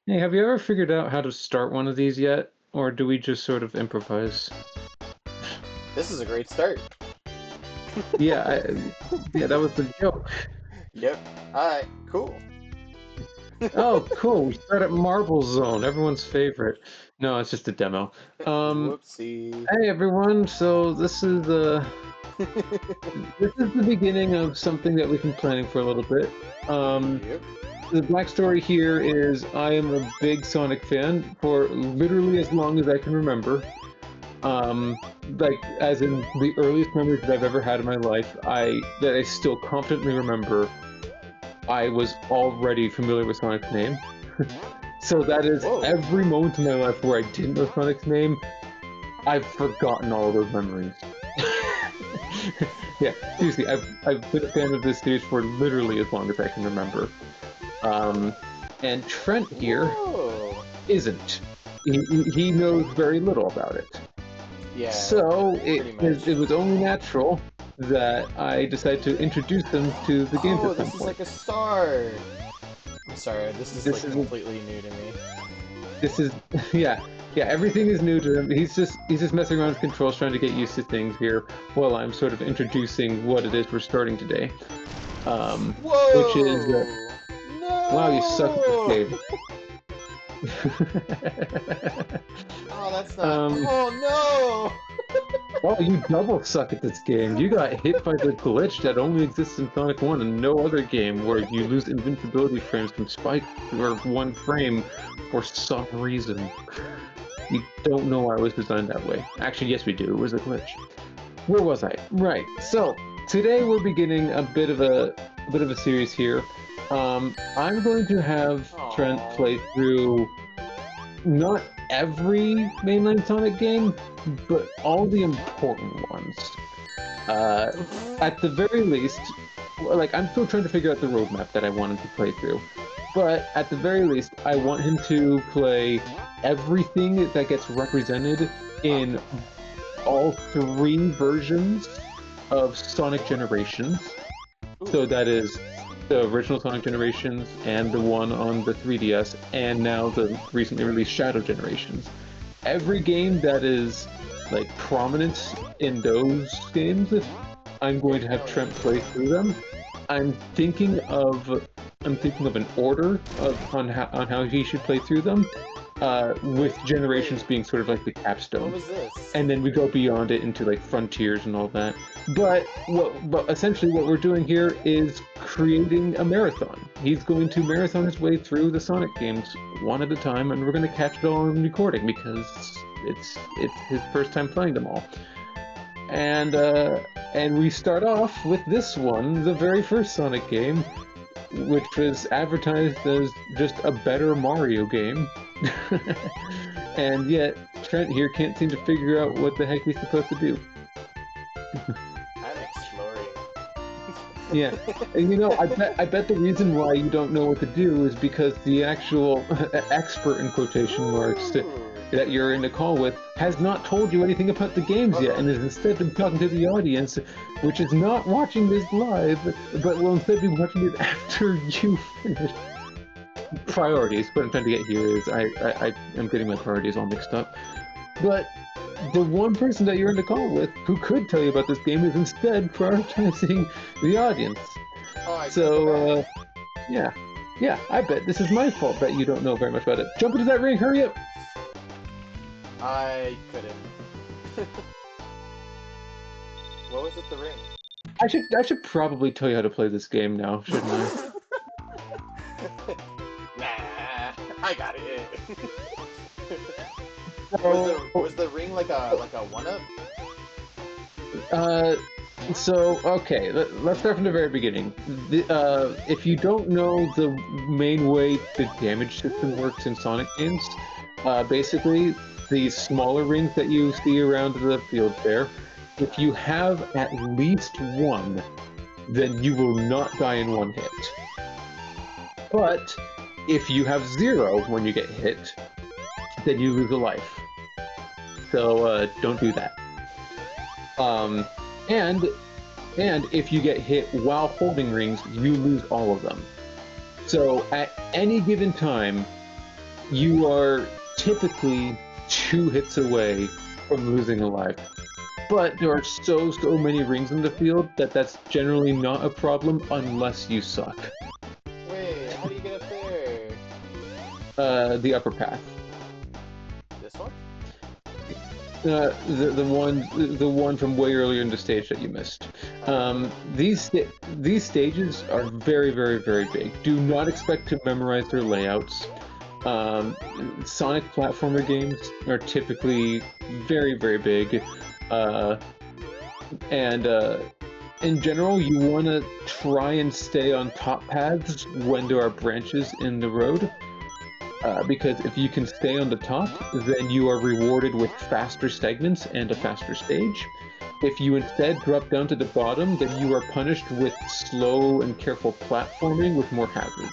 Hey, have you ever figured out how to start one of these yet? Or do we just sort of improvise? This is a great start. Yeah, yeah, that was the joke. Yep. Alright, cool. Oh, cool. We start at Marble Zone, everyone's favorite. No, it's just a demo. Um, Whoopsie. hey everyone. So this is the beginning of something that we've been planning for a little bit. Yep. The backstory here is I am a big Sonic fan for literally as long as I can remember. Like as in the earliest memories that I've ever had in my life, I still confidently remember I was already familiar with Sonic's name. So that is Whoa. every moment in my life where I didn't know Sonic's name, I've forgotten all of those memories. Yeah, seriously, I've been a fan of this series for literally as long as I can remember. Um, and Trent here Whoa. isn't. He knows very little about it. Yeah, So pretty much. it was only natural that I decided to introduce them to the games Oh, at some this is point. like a start. I'm sorry, this is This like is completely new to me. this is yeah, yeah, everything is new to him. He's just messing around with controls, trying to get used to things here while I'm sort of introducing what it is we're starting today. Um, which is Whoa! wow, you suck at this No! game. Oh, that's not. um, Oh Oh, you double suck at this game. You got hit by the glitch that only exists in Sonic 1 and no other game where you lose invincibility frames from spike or one frame for some reason. We don't know why it was designed that way. Actually, yes, we do. It was a glitch. Where was I? Right. So today we're beginning a bit of a series here. I'm going to have no! Trent Aww. play through not every mainline Sonic game, but all the important ones. Uh, at the very least, like I'm still trying to figure out the roadmap that I want him to play through. But at the very least, I want him to play everything that gets represented in all three versions of Sonic Generations. Ooh. So that is the original Sonic Generations and the one on the 3DS, and now the recently released Shadow Generations. Every game that is like prominent in those games, I'm going to have Trent play through them. I'm thinking of I'm thinking of an order of on how he should play through them, with Generations Wait, being sort of like the what capstone, was this? and then we go beyond it into like Frontiers and all that. But essentially what we're doing here is creating a marathon. He's going to marathon his way through the Sonic games one at a time, and we're going to catch it all on recording because it's his first time playing them all. And we start off with this one, the very first Sonic game, which was advertised as just a better Mario game. And yet Trent here can't seem to figure out what the heck he's supposed to do. I'm exploring. Yeah. And I bet the reason why you don't know what to do is because the actual expert in quotation marks Ooh. that you're in a call with has not told you anything about the games yet and Uh-oh. has instead been talking to the audience, which is not watching this live, but will instead be watching it after you finish. Priorities. What I'm trying to get here is I am getting my priorities all mixed up. But the one person that you're in the call with who could tell you about this game is instead prioritizing the audience. Oh, I can't go So, back. yeah. Yeah, I bet this is my fault that you don't know very much about it. Jump into that ring, hurry up! I couldn't. What was it, the ring? I should probably tell you how to play this game now, shouldn't I? Nah, I got it. So, Was the ring like a one up? uh, okay, let's start from the very beginning. If you don't know the main way the damage system works in Sonic games, basically these smaller rings that you see around the field there, if you have at least one, then you will not die in one hit. But if you have zero when you get hit, then you lose a life. So don't do that. Um, and and if you get hit while holding rings, you lose all of them. So at any given time, you are typically 2 hits away from losing a life. But there are so many rings in the field that that's generally not a problem unless you suck. Wait, how do you get up there? The upper path. This one? The one from way earlier in the stage that you missed. These stages are very, very, very big. Do not expect to memorize their layouts. Sonic platformer games are typically very, very big, and in general, you want to try and stay on top paths when there are branches in the road. Because if you can stay on the top, then you are rewarded with faster segments and a faster stage. If you instead drop down to the bottom, then you are punished with slow and careful platforming with more hazards.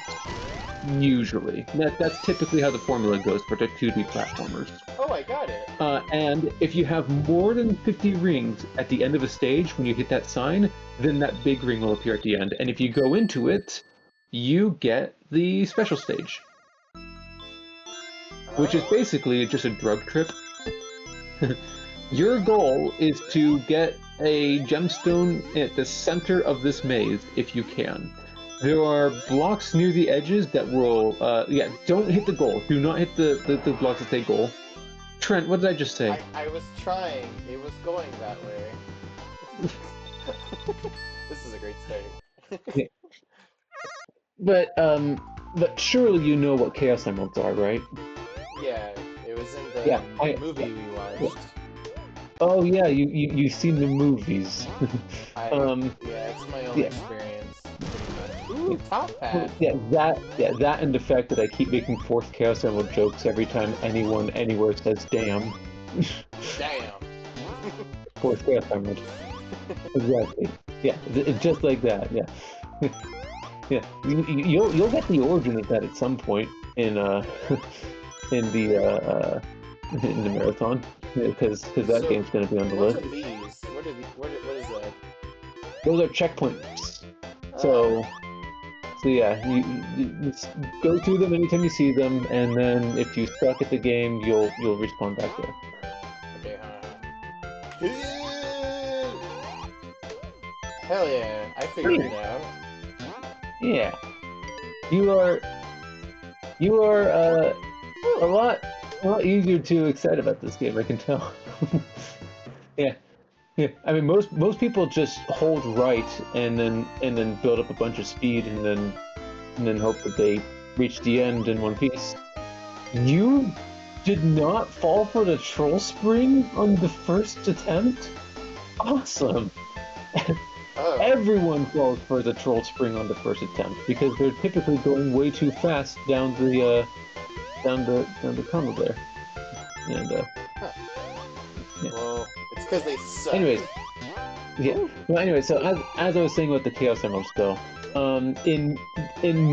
Usually. That's typically how the formula goes for the 2D platformers. Oh, I got it. And if you have more than 50 rings at the end of a stage when you hit that sign, then that big ring will appear at the end. And if you go into it, you get the special stage. Which is basically just a drug trip. Your goal is to get a gemstone at the center of this maze, if you can. There are blocks near the edges that will, don't hit the goal. Do not hit the blocks that say goal. Trent, what did I just say? I was trying. It was going that way. This is a great start. But surely you know what Chaos Emeralds are, right? Yeah, it was in the movie we watched. Oh yeah, you've seen the movies. Yeah, it's my own experience, pretty much. Ooh, top path. That and the fact that I keep making fourth Chaos Emerald jokes every time anyone anywhere says damn. Damn. Fourth Chaos Emerald. Exactly. Yeah, just like that. Yeah. Yeah. You'll get the origin of that at some point in in the marathon, because that game's going to be on the list. What are these? What is that? Those are checkpoints. So yeah, you go through them anytime you see them, and then if you suck at the game, you'll respawn back there. Okay, hell yeah, I figured it out. Yeah, you are a lot easier to excite about this game, I can tell. Yeah. I mean, most people just hold right and then build up a bunch of speed and then hope that they reach the end in one piece. You did not fall for the troll spring on the first attempt? Awesome. Everyone falls for the troll spring on the first attempt because they're typically going way too fast down the tunnel there. And yeah. Well, it's because they suck. Anyways, yeah. Well, anyway, so as I was saying about the Chaos Emeralds, though, in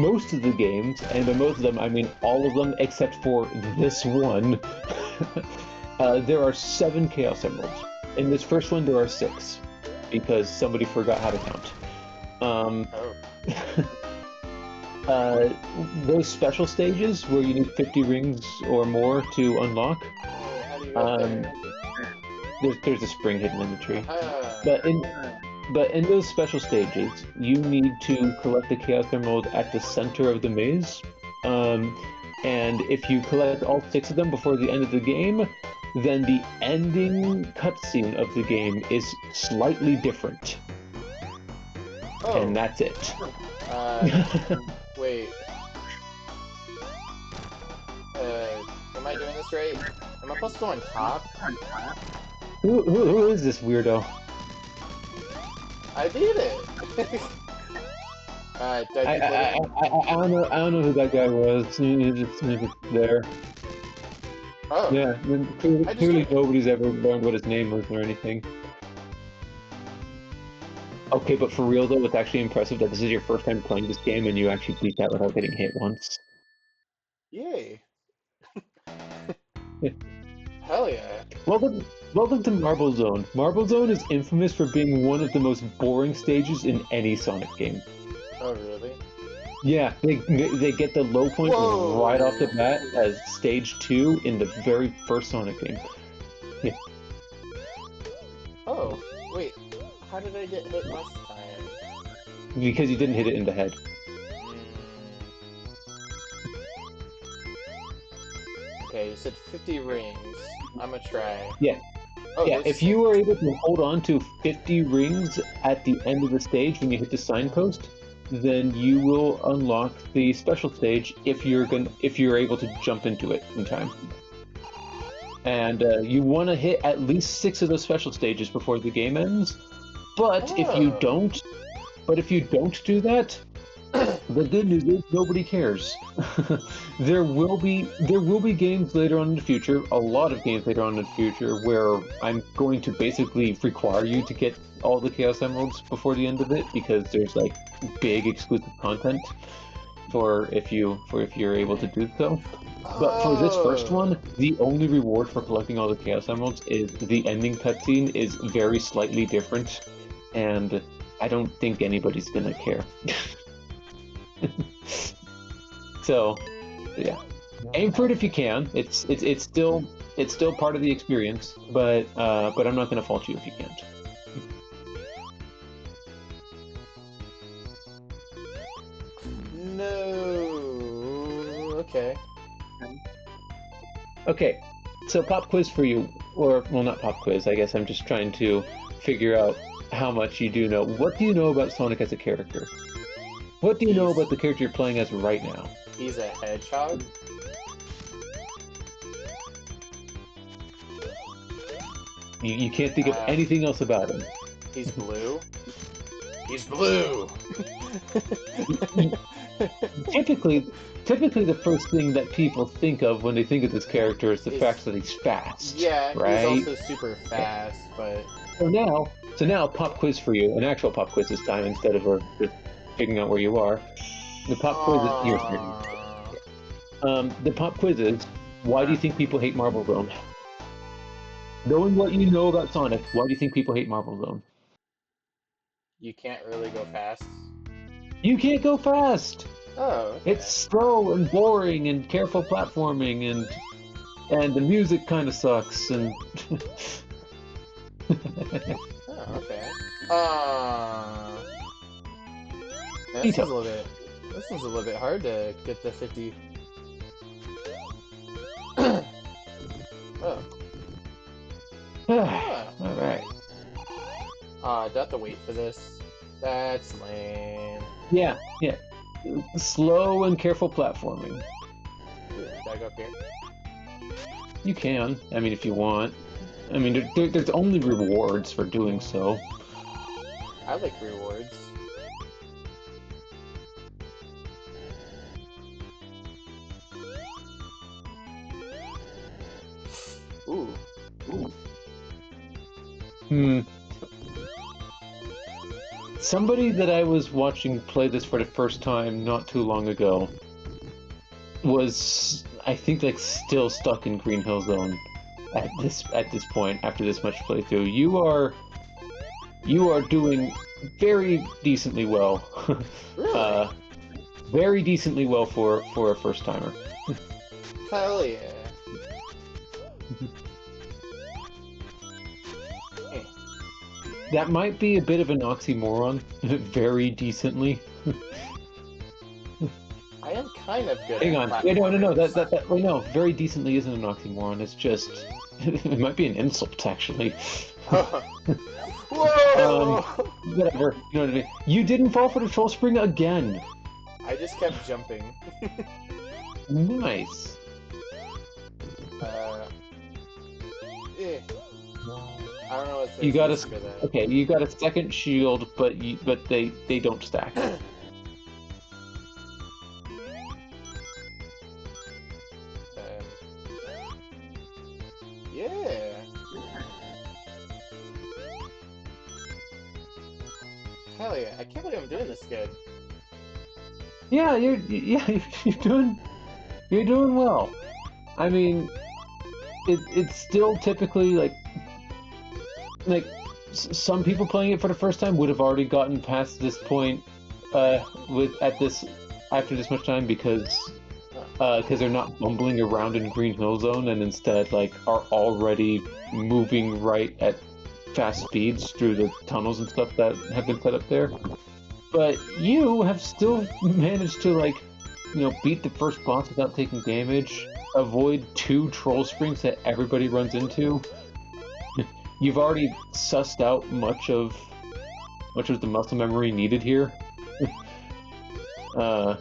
most of the games, and by most of them I mean all of them except for this one, there are 7 Chaos Emeralds. In this first one, there are 6 because somebody forgot how to count. Those special stages where you need 50 rings or more to unlock. How do you get there's a spring hidden in the tree. But in those special stages, you need to collect the Chaos Emerald at the center of the maze. And if you collect all 6 of them before the end of the game, then the ending cutscene of the game is slightly different. And that's it. Wait. Am I doing this right? Am I supposed to go on top? Who is this weirdo? I did it! I don't know who that guy was. He just there. Oh. Yeah, clearly nobody's ever learned what his name was or anything. Okay, but for real though, it's actually impressive that this is your first time playing this game and you actually beat that without getting hit once. Yay! Hell yeah! Welcome to Marble Zone. Marble Zone is infamous for being one of the most boring stages in any Sonic game. Oh really? Yeah, they get the low point Whoa. right off the bat as stage 2 in the very first Sonic game. Yeah. Oh, wait. How did I get hit last time? Because you didn't hit it in the head. Okay, you said 50 rings. I'm gonna try. Yeah. Oh, Yeah, if you were able to hold on to 50 rings at the end of the stage when you hit the signpost, then you will unlock the special stage if you're able to jump into it in time. And you want to hit at least 6 of those special stages before the game ends. But if you don't do that, the good news is nobody cares. there will be games later on in the future, a lot of games later on in the future, where I'm going to basically require you to get all the Chaos Emeralds before the end of it, because there's like big exclusive content for if you're able to do so. But for this first one, the only reward for collecting all the Chaos Emeralds is the ending cutscene is very slightly different, and I don't think anybody's gonna care. So, yeah, aim for it if you can. It's still part of the experience, but I'm not gonna fault you if you can't. No. Okay. Okay, so pop quiz for you, or well, not pop quiz. I guess I'm just trying to figure out how much you do know. What do you know about Sonic as a character? What do you know about the character you're playing as right now? He's a hedgehog? You can't think of anything else about him. He's blue? He's blue! Typically, the first thing that people think of when they think of this character is the fact that he's fast. Yeah, right? he's also super fast, but... So now, pop quiz for you. An actual pop quiz this time, instead of just figuring out where you are. The pop quiz is your turn. The pop quiz is, why do you think people hate Marble Zone? Knowing what you know about Sonic, why do you think people hate Marble Zone? You can't really go fast. You can't go fast! Oh, okay. It's slow and boring and careful platforming, and the music kind of sucks, and... Oh, okay. This one's a little bit hard to get the 50. Oh. Alright. Do I have to wait for this? That's lame. Yeah. Slow and careful platforming. Can I go up here? You can. I mean, if you want. I mean, there's only rewards for doing so. I like rewards. Ooh. Somebody that I was watching play this for the first time not too long ago was, I think, like still stuck in Green Hill Zone at this point after this much playthrough. You are doing very decently well. Really? Very decently well for a first timer. Hell yeah. That might be a bit of an oxymoron. Very decently. I am kind of good. Hang on. Wait, no. Wait, no. Very decently isn't an oxymoron. It's just it might be an insult, actually. Whoa! Whatever. You know what I mean. You didn't fall for the troll spring again. I just kept jumping. Nice. I don't know what You got for that. Okay, you got a second shield, but they don't stack. Yeah. Hell yeah! I can't believe I'm doing this good. Yeah, you're doing well. I mean, it's still typically like some people playing it for the first time would have already gotten past this point at this after this much time because they're not bumbling around in Green Hill Zone and instead like are already moving right at fast speeds through the tunnels and stuff that have been set up there. But you have still managed to like, beat the first boss without taking damage, avoid 2 troll springs that everybody runs into. You've already sussed out much of the muscle memory needed here. Yeah.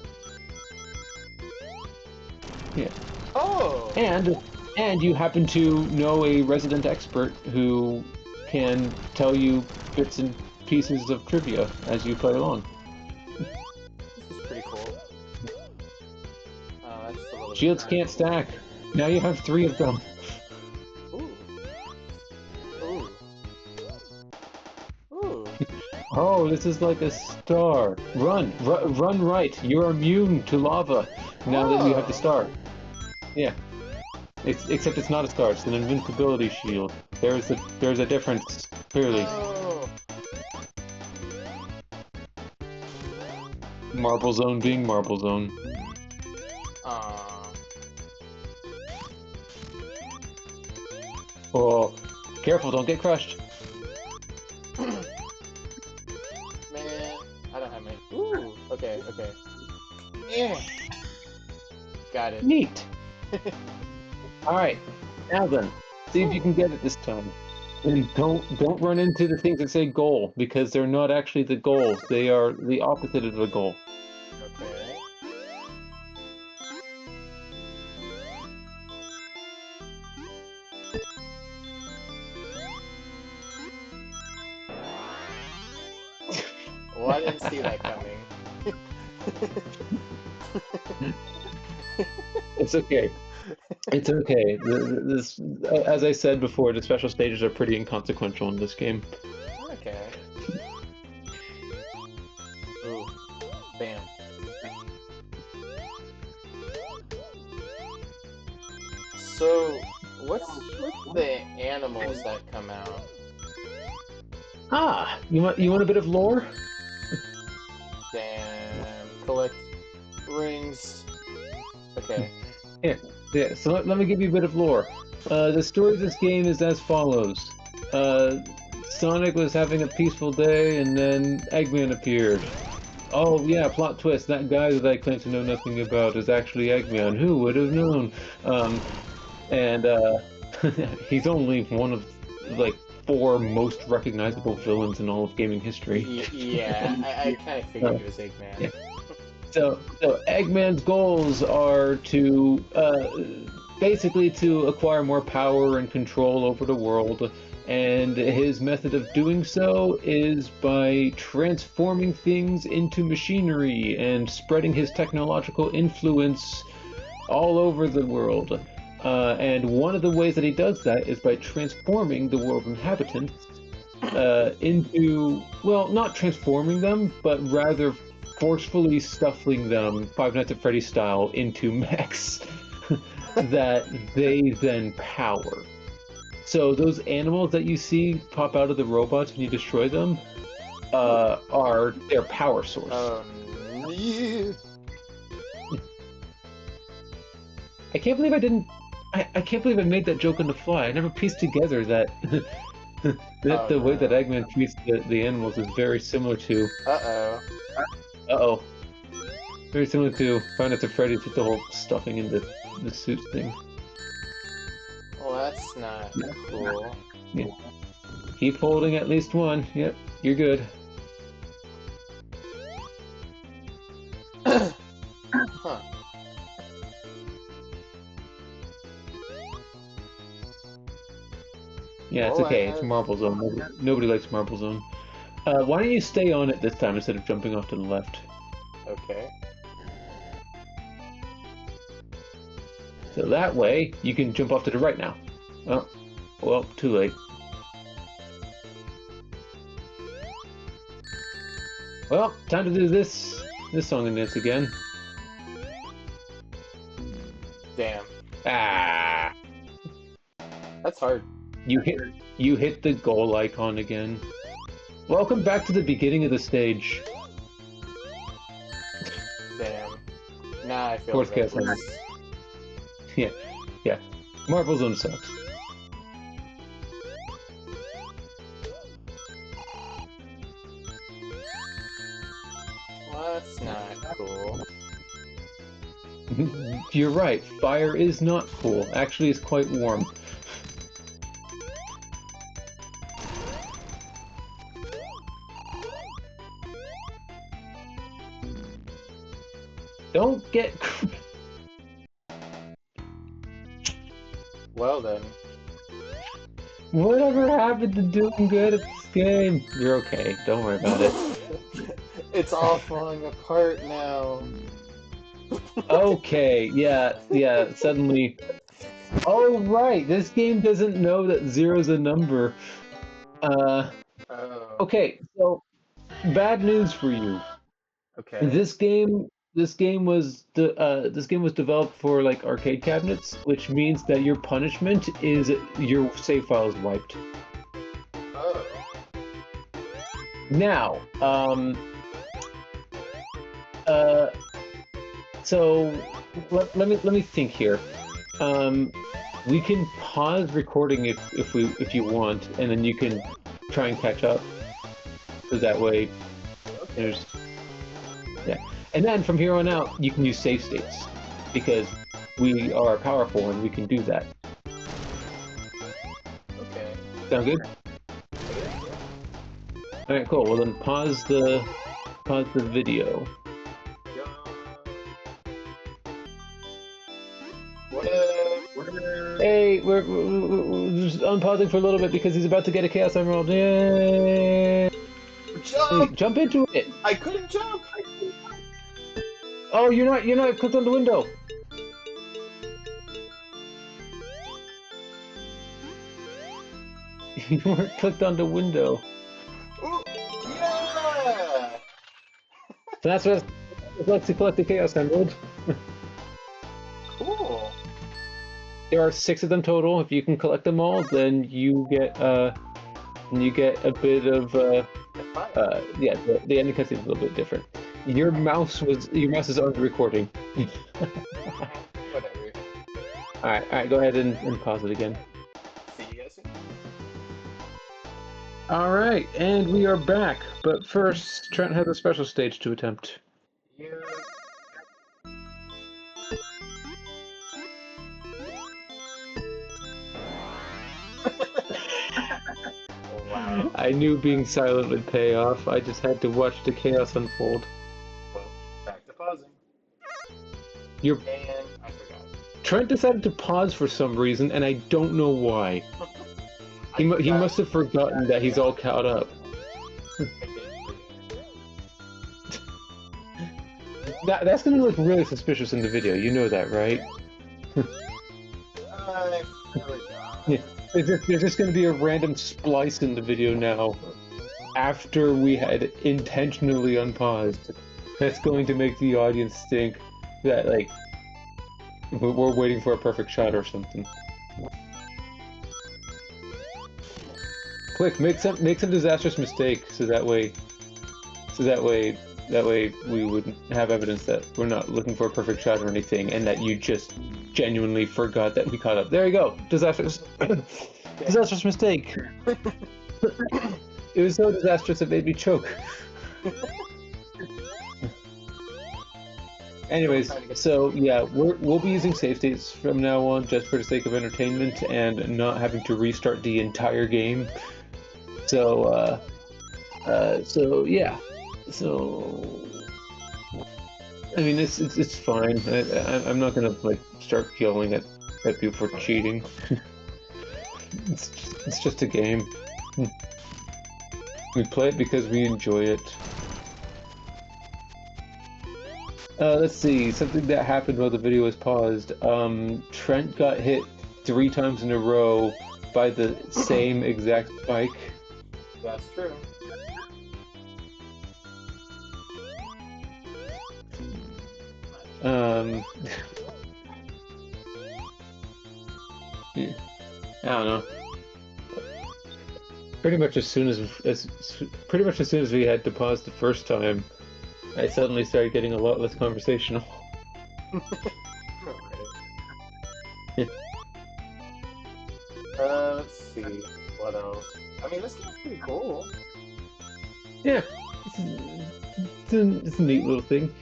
Oh! And you happen to know a resident expert who can tell you bits and pieces of trivia as you play along. This is pretty cool. Oh, that's a little Shields bit can't stack. Now you have 3 of them. Ooh. Ooh. Ooh. Oh, this is like a star. Run right. You're immune to lava now that you have the star. Yeah. Except it's not a star. It's an invincibility shield. There's a difference clearly. Oh. Marble Zone being Marble Zone. Aww. Oh, careful! Don't get crushed. Man, I don't have my. Ooh. Okay. Yeah. Got it. Neat. All right, now then, see if you can get it this time. And don't run into the things that say goal because they're not actually the goals. They are the opposite of a goal. Okay. Well, I didn't see that coming. It's okay. It's okay. This, as I said before, the special stages are pretty inconsequential in this game. Okay. Ooh. Bam. So, what's with the animals that come out? Ah, you want a bit of lore? Damn. Collect rings. Okay. Yeah, so let me give you a bit of lore. The story of this game is as follows. Sonic was having a peaceful day, and then Eggman appeared. Oh yeah, plot twist, that guy that I claim to know nothing about is actually Eggman. Who would have known? And he's only one of, like, 4 most recognizable villains in all of gaming history. Yeah, I kind of figured it was Eggman. Yeah. So Eggman's goals are to basically to acquire more power and control over the world, and his method of doing so is by transforming things into machinery and spreading his technological influence all over the world. And one of the ways that he does that is by transforming the world's inhabitants into, well, not transforming them, but rather forcefully stuffing them, Five Nights at Freddy's style, into mechs that they then power. So those animals that you see pop out of the robots when you destroy them are their power source. Yeah. I can't believe I didn't. I can't believe I made that joke on the fly. I never pieced together that the way that Eggman treats the animals is very similar to. Uh-oh. Very similar to Five Nights at Freddy's with the whole stuffing in the suit thing. Well, that's not cool. Yeah. Keep holding at least one. Yep, you're good. Huh. Yeah, it's okay. It's Marble Zone. Nobody likes Marble Zone. Why don't you stay on it this time instead of jumping off to the left? Okay. So that way, you can jump off to the right now. Oh, well, too late. Well, time to do this song and dance again. Damn. Ah! That's hard. You hit the goal icon again. Welcome back to the beginning of the stage. Damn. Nah, I feel Fourth like Chaos Emerald. Yeah. Marble Zone sucks. Well, that's not cool. You're right, fire is not cool. Actually, it's quite warm. Don't get... Well then. Whatever happened to doing good at this game? You're okay, don't worry about it. It's all falling apart now. Okay, yeah, suddenly... Oh, right, this game doesn't know that zero's a number. Oh. Okay, so, bad news for you. Okay. This game was developed for like arcade cabinets, which means that your punishment is your save file is wiped. Oh. Now, so let me think here. We can pause recording if you want, and then you can try and catch up. So that way, there's yeah. And then from here on out, you can use save states because we are powerful and we can do that. Okay. Sound good? All right, cool. Well then, pause the video. Hey, we're just unpausing for a little bit because he's about to get a Chaos Emerald. Yay! Jump! Hey, jump into it. I couldn't jump. Oh, you're not clicked on the window. You weren't clicked on the window. Ooh, yeah! So that's what it's like to collect the Chaos Emerald. Cool. There are 6 of them total. If you can collect them all, then you get a bit of yeah. The ending cutscene is a little bit different. Your mouse is already recording. Whatever. All right. Go ahead and pause it again. See you guys soon. All right, and we are back. But first, Trent has a special stage to attempt. Yeah. Wow. I knew being silent would pay off. I just had to watch the chaos unfold. Well, back to pausing. Your And I forgot. Trent decided to pause for some reason, and I don't know why. He must have forgotten that he's all caught up. That's gonna look really suspicious in the video. You know that, right? I forgot. Yeah. There's just gonna be a random splice in the video now, after we had intentionally unpaused. That's going to make the audience think that like we're waiting for a perfect shot or something. Quick, make some disastrous mistake so that way we wouldn't have evidence that we're not looking for a perfect shot or anything, and that you just genuinely forgot that we caught up. There you go, disastrous mistake. It was so disastrous it made me choke. Anyways, so yeah, we'll be using save states from now on just for the sake of entertainment and not having to restart the entire game. So yeah. So I mean, it's fine. I'm not gonna like start yelling at people for cheating. It's just a game. We play it because we enjoy it. Let's see, something that happened while the video was paused. Trent got hit 3 times in a row by the same exact spike. That's true. Yeah, I don't know. Pretty much as soon as we had to pause the first time, I suddenly started getting a lot less conversational. Right. Let's see. What else? I mean, this game's pretty cool. Yeah, it's a neat little thing.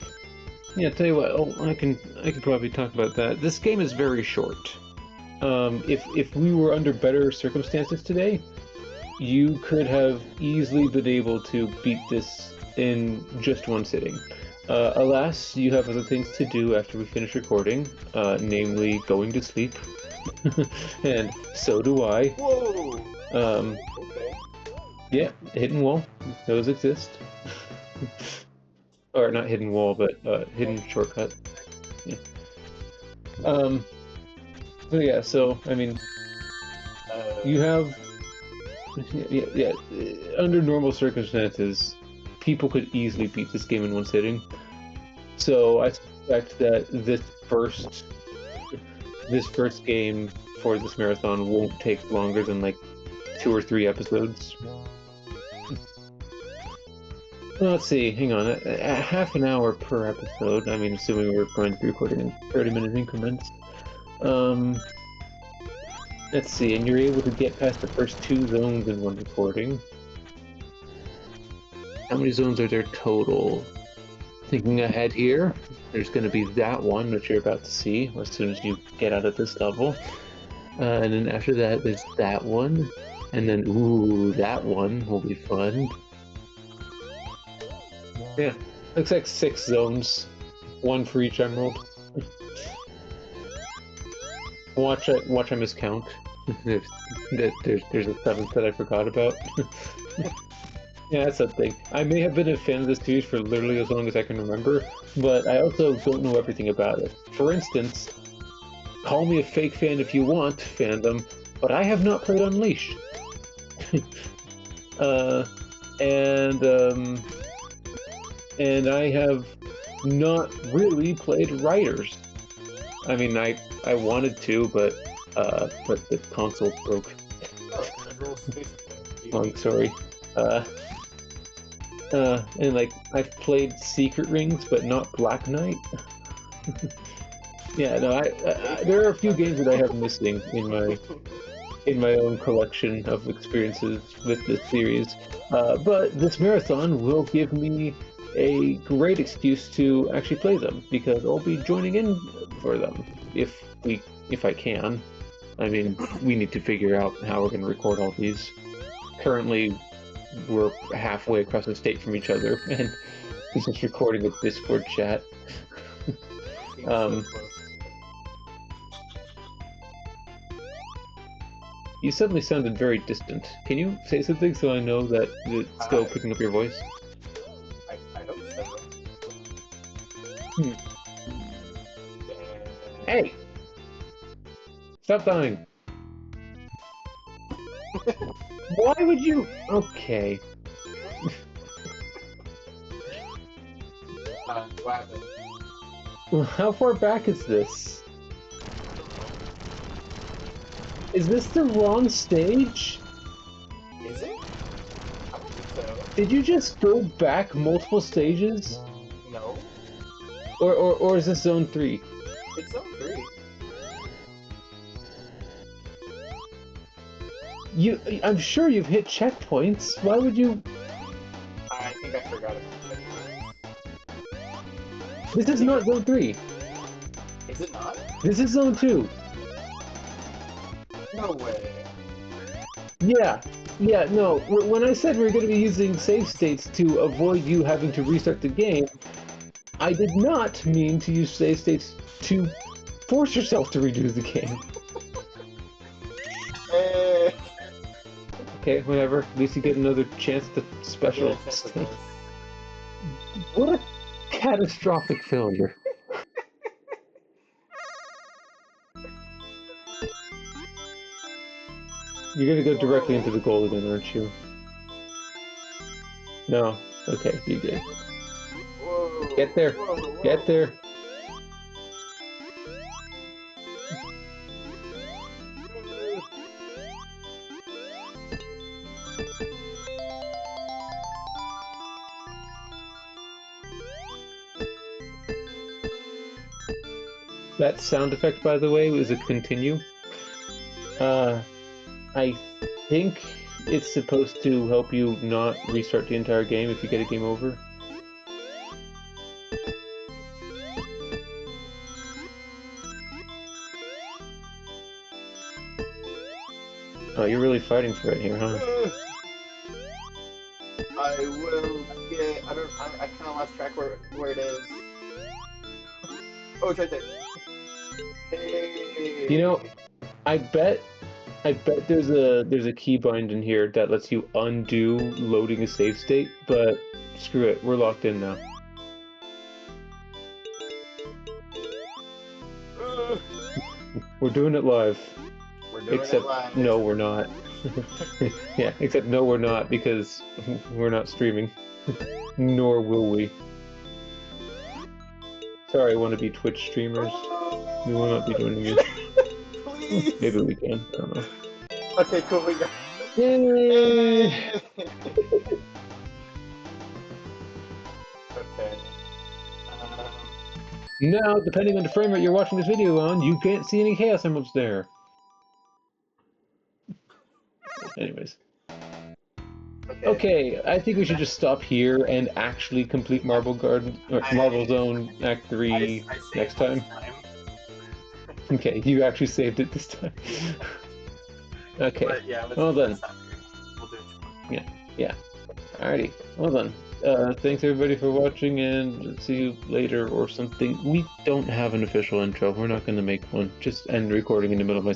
Yeah, tell you what, I can probably talk about that. This game is very short. If we were under better circumstances today, you could have easily been able to beat this in just one sitting. Alas, you have other things to do after we finish recording, namely going to sleep. And so do I. Whoa! Okay. Yeah, hidden wall. Those exist. Or not hidden wall, but hidden shortcut. Yeah. So yeah, so I mean, you have yeah, under normal circumstances, people could easily beat this game in one sitting. So I suspect that this first game for this marathon won't take longer than like 2 or 3 episodes. Well, let's see, hang on, a half an hour per episode. I mean, assuming we're going to be recording in 30-minute increments. Let's see, and you're able to get past the first 2 zones in one recording. How many zones are there total? Thinking ahead here, there's going to be that one, which you're about to see as soon as you get out of this level. And then after that, there's that one. And then, ooh, that one will be fun. Yeah, looks like 6 zones. 1 for each emerald. Watch I miscount. There's a 7th that I forgot about. Yeah, that's something. I may have been a fan of this series for literally as long as I can remember, but I also don't know everything about it. For instance, call me a fake fan if you want, fandom, but I have not played Unleashed. And I have not really played Riders. I mean, I wanted to, but the console broke. Long story. And like I've played Secret Rings, but not Black Knight. Yeah, no, there are a few games that I have missing in my own collection of experiences with this series. But this marathon will give me a great excuse to actually play them because I'll be joining in for them if I can. I mean, we need to figure out how we're going to record all these. Currently, we're halfway across the state from each other, and he's just recording a Discord chat. You suddenly sounded very distant. Can you say something so I know that it's still picking up your voice? I hope so. Hey! Stop dying! Why would you? Okay. What happened? Well, how far back is this? Is this the wrong stage? Is it? I don't think so. Did you just go back multiple stages? No. Or is this zone 3? It's zone 3. I'm sure you've hit checkpoints. Why would you? I think I forgot about checkpoints. This is not zone 3. Is it not? This is zone 2. No way. Yeah, no. When I said we were going to be using save states to avoid you having to restart the game, I did not mean to use save states to force yourself to redo the game. Okay, whatever. At least you get another chance to special. Yeah, What a catastrophic failure. You're gonna go directly into the goal again, aren't you? No. Okay, you good. Whoa, Get there. whoa. Get there. That sound effect, by the way, is a continue. I think it's supposed to help you not restart the entire game if you get a game over. Oh, you're really fighting for it here, huh? I will get. I kind of lost track where it is. Oh, it's right there. Hey. You know, I bet there's a keybind in here that lets you undo loading a save state, but screw it, we're locked in now. We're doing it live. We're doing Except, it live. no, we're not. Yeah, except no, we're not, because we're not streaming. Nor will we. Sorry, wannabe Twitch streamers. We will not be joining you. Please. Maybe we can. I don't know. Okay, cool. We got. Yay! Okay. Now, depending on the frame rate you're watching this video on, you can't see any Chaos Emeralds there. Anyways. Okay, I think we should just stop here and actually complete Marble Garden or Marble Zone Act 3 next time. Okay, you actually saved it this time. Okay. But yeah, Well then. let's stop here. We'll do it tomorrow. Yeah. Alrighty. Well then. Thanks everybody for watching, and see you later or something. We don't have an official intro. We're not going to make one. Just end recording in the middle of my